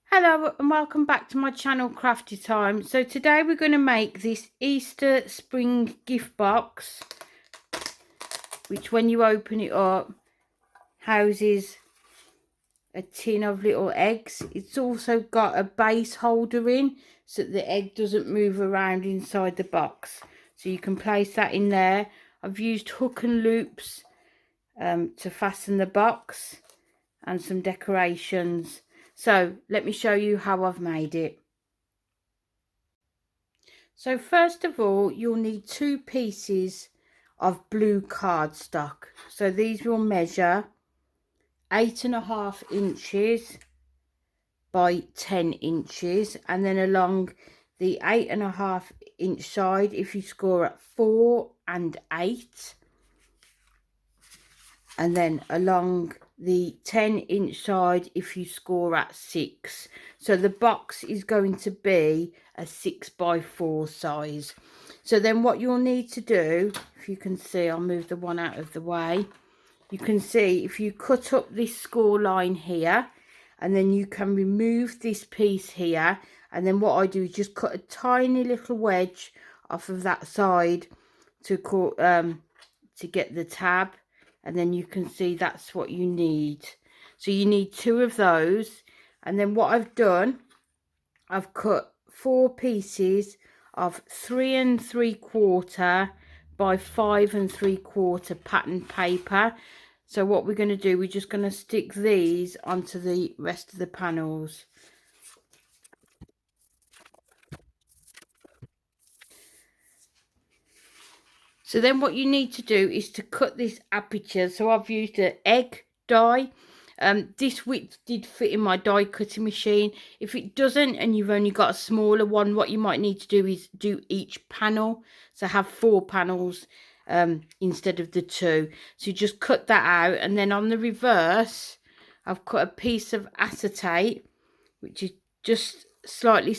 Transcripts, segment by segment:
Hello and welcome back to my channel Crafty Time. So today we're going to make this Easter spring gift box, which when you open it up houses a tin of little eggs. It's also got a base holder in so that the egg doesn't move around inside the box, so you can place that in there. I've used hook and loops to fasten the box and some decorations. So let me show you how I've made it. So first of all, you'll need 2 pieces of blue cardstock. So these will measure 8.5 inches by 10 inches, and then along the 8.5 inch side, if you score at 4 and 8, and then along the 10-inch side if you score at 6. So the box is going to be a 6x4 size. So then what you'll need to do, if you can see, I'll move the one out of the way. You can see if you cut up this score line here, and then you can remove this piece here, and then what I do is just cut a tiny little wedge off of that side to get the tab, and then you can see that's what you need. So you need 2 of those, and then what I've done, I've cut 4 pieces of 3 3/4 by 5 3/4 pattern paper. So what we're going to do, we're just going to stick these onto the rest of the panels. So then what you need to do is to cut this aperture. So I've used an egg die. This width did fit in my die cutting machine. If it doesn't and you've only got a smaller one, what you might need to do is do each panel. So have 4 panels instead of the 2. So you just cut that out, and then on the reverse I've cut a piece of acetate, which is just slightly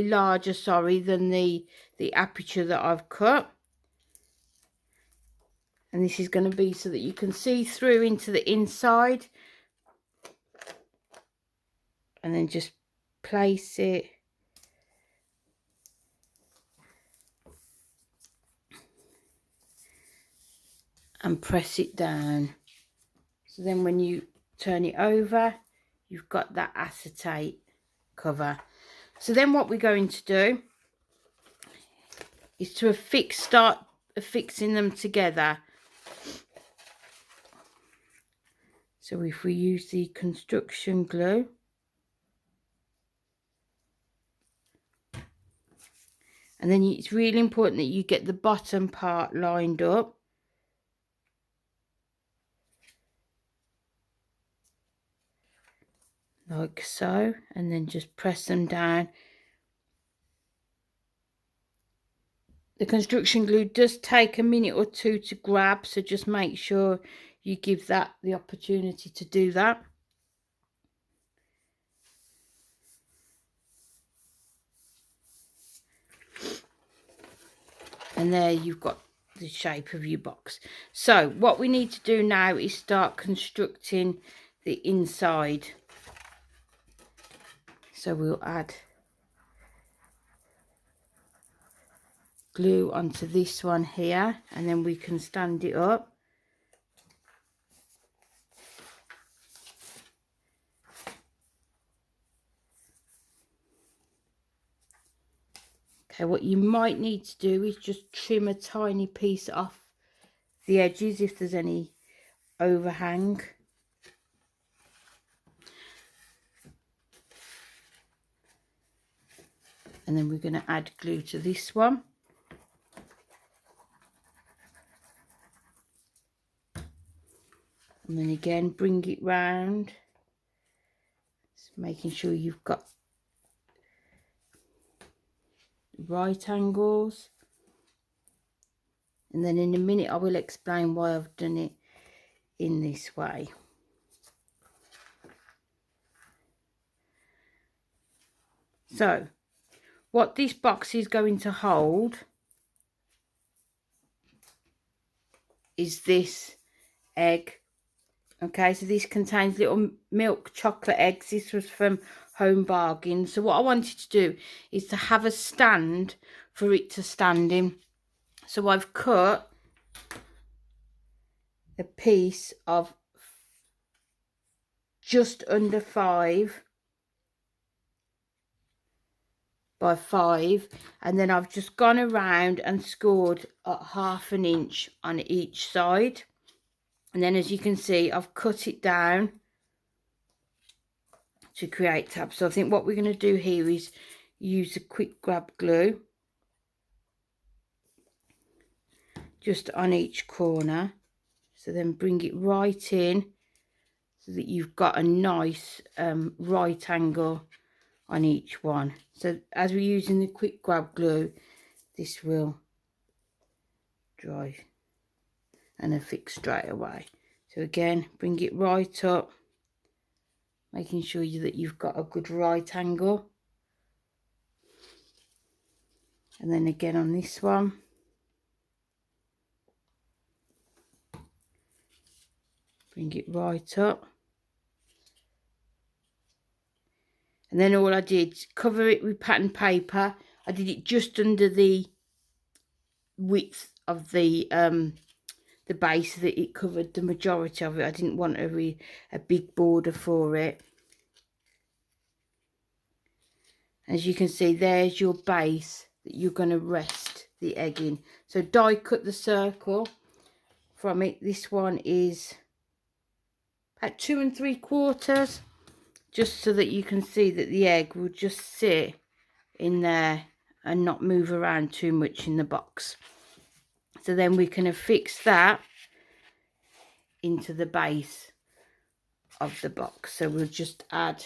larger, sorry, than the aperture that I've cut. And this is going to be so that you can see through into the inside, and then just place it and press it down. So then when you turn it over, you've got that acetate cover. So then what we're going to do is to start affixing them together. So if we use the construction glue, and then it's really important that you get the bottom part lined up. Like so, and then just press them down. The construction glue does take a minute or 2 to grab, so just make sure you give that the opportunity to do that. And there you've got the shape of your box. So what we need to do now is start constructing the inside. So we'll add glue onto this one here, and then we can stand it up. Okay, what you might need to do is just trim a tiny piece off the edges if there's any overhang. And then we're going to add glue to this one. And then again bring it round, just making sure you've got right angles. And then in a minute I will explain why I've done it in this way. So what this box is going to hold is this egg Okay, so this contains little milk chocolate eggs. This was from Home Bargains. So what I wanted to do is to have a stand for it to stand in. So I've cut a piece of just under 5 by 5, and then I've just gone around and scored at 1/2 inch on each side. And then, as you can see, I've cut it down to create tabs. So I think what we're going to do here is use a quick grab glue just on each corner. So then bring it right in so that you've got a nice right angle on each one. So as we're using the quick grab glue, this will dry and affix straight away. So again, bring it right up, making sure that you've got a good right angle. And then again on this one. Bring it right up. And then all I did, cover it with pattern paper. I did it just under the width of the base so that it covered the majority of it. I didn't want a big border for it. As you can see, there's your base that you're going to rest the egg in. So die cut the circle from it. This one is at 2 3/4, just so that you can see that the egg will just sit in there and not move around too much in the box. So then we can affix that into the base of the box. So we'll just add,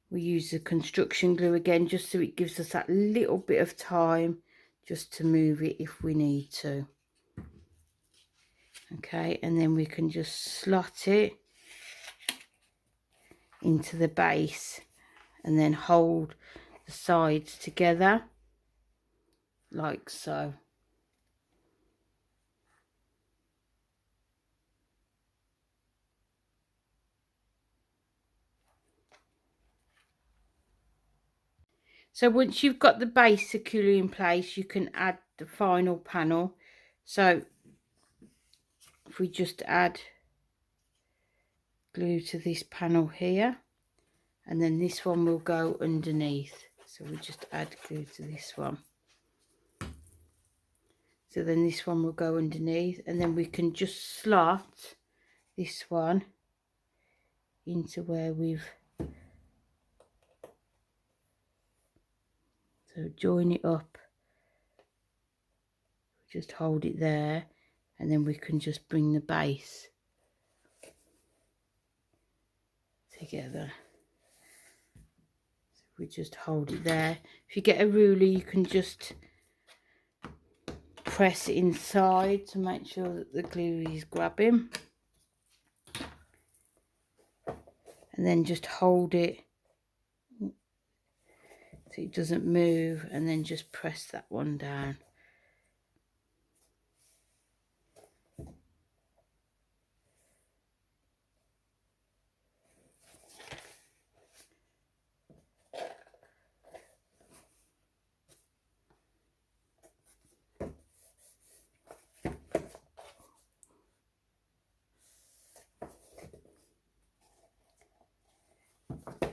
we use the construction glue again just so it gives us that little bit of time just to move it if we need to. Okay, and then we can just slot it into the base and then hold the sides together like so. So once you've got the base securely in place, you can add the final panel. So if we just add glue to this panel here, and then this one will go underneath. So we just add glue to this one. So then this one will go underneath, and then we can just slot this one into where we've, so join it up, just hold it there, and then we can just bring the base together. So we just hold it there. If you get a ruler, you can just press it inside to make sure that the glue is grabbing, and then just hold it so it doesn't move, and then just press that one down.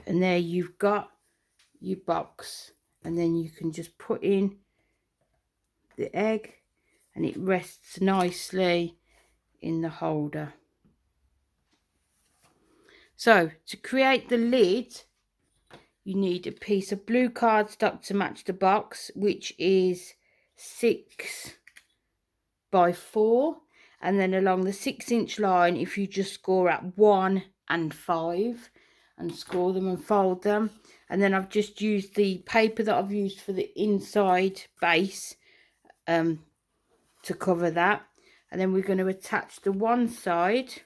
And there you've got your box, and then you can just put in the egg and it rests nicely in the holder. So to create the lid, you need a piece of blue cardstock to match the box, which is 6 by 4, and then along the 6-inch line, if you just score at 1 and 5 and score them and fold them. And then I've just used the paper that I've used for the inside base to cover that. And then we're going to attach the one side.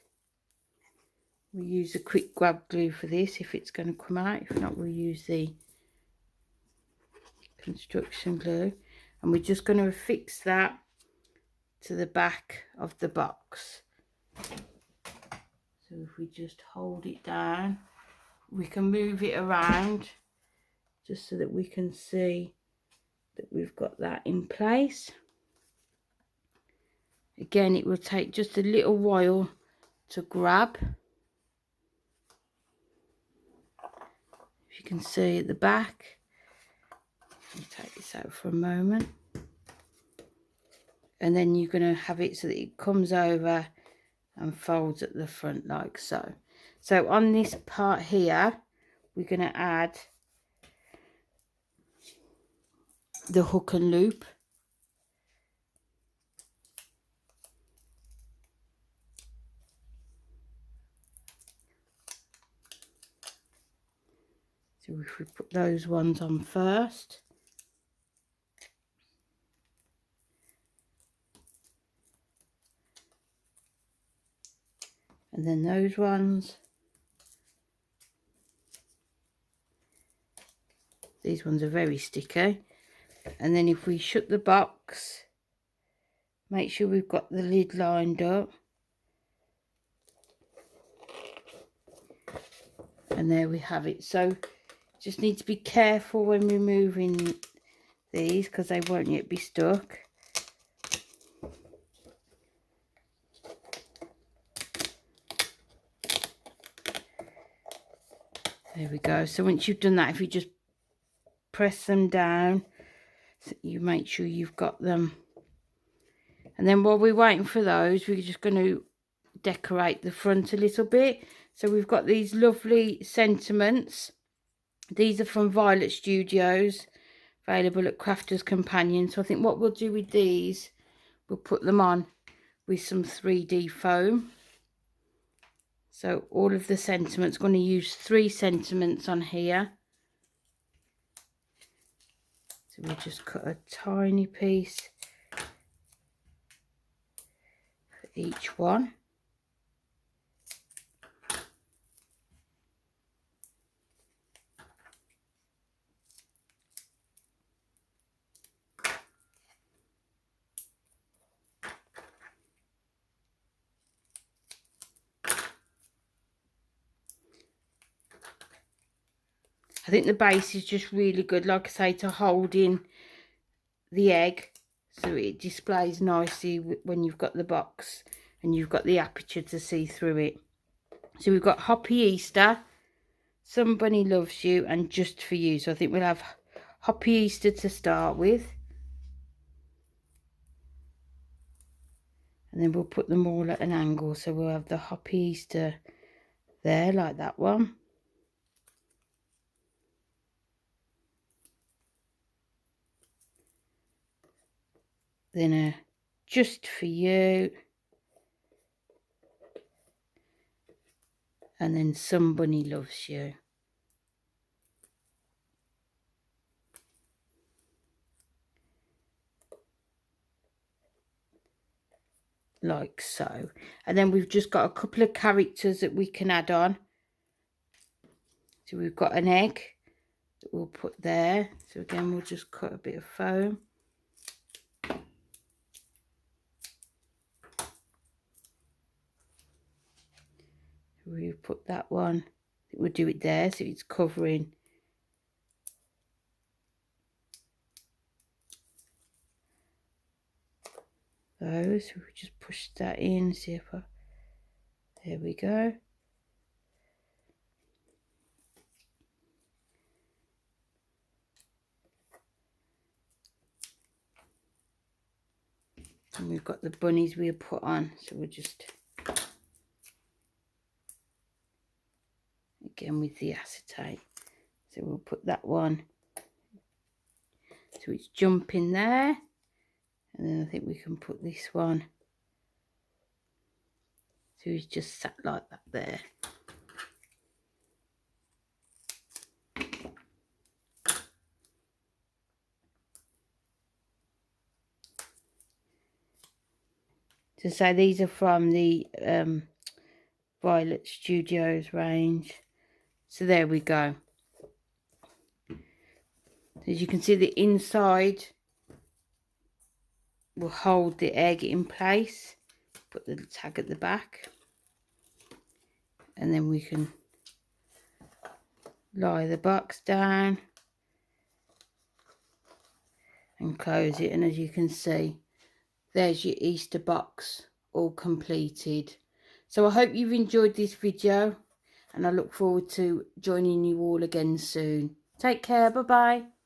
We'll use a quick grab glue for this if it's going to come out. If not, we'll use the construction glue, and we're just going to affix that to the back of the box. So if we just hold it down, we can move it around just so that we can see that we've got that in place. Again, it will take just a little while to grab. If you can see at the back, I'll take this out for a moment. And then you're going to have it so that it comes over and folds at the front like so. So on this part here, we're going to add the hook and loop. So if we put those ones on first. And then those ones. These ones are very sticky. And then if we shut the box, make sure we've got the lid lined up. And there we have it. So just need to be careful when removing these because they won't yet be stuck. There we go. So once you've done that, if you just press them down, so you make sure you've got them. And then while we're waiting for those, we're just going to decorate the front a little bit. So we've got these lovely sentiments. These are from Violet Studios, available at Crafters Companion. So I think what we'll do with these, we'll put them on with some 3D foam. So all of the sentiments, going to use 3 sentiments on here. So we'll just cut a tiny piece for each one. I think the base is just really good, like I say, to hold in the egg so it displays nicely when you've got the box and you've got the aperture to see through it. So we've got Hoppy Easter, Somebody Loves You, and Just For You. So I think we'll have Hoppy Easter to start with. And then we'll put them all at an angle. So we'll have the Hoppy Easter there, like that one. Then a Just For You. And then Somebody Loves You. Like so. And then we've just got a couple of characters that we can add on. So we've got an egg that we'll put there. So again, we'll just cut a bit of foam. We'll put that one. We'll do it there so it's covering those. So we just push that in, see if I, there we go. And we've got the bunnies we'll put on, so we'll just, again with the acetate, so we'll put that one so it's jumping there, and then I think we can put this one so it's just sat like that there. To say these are from the Violet Studios range. So there we go. As you can see, the inside will hold the egg in place. Put the tag at the back. and then we can lie the box down and close it, and as you can see, there's your Easter box all completed. So I hope you've enjoyed this video, and I look forward to joining you all again soon. Take care. Bye bye.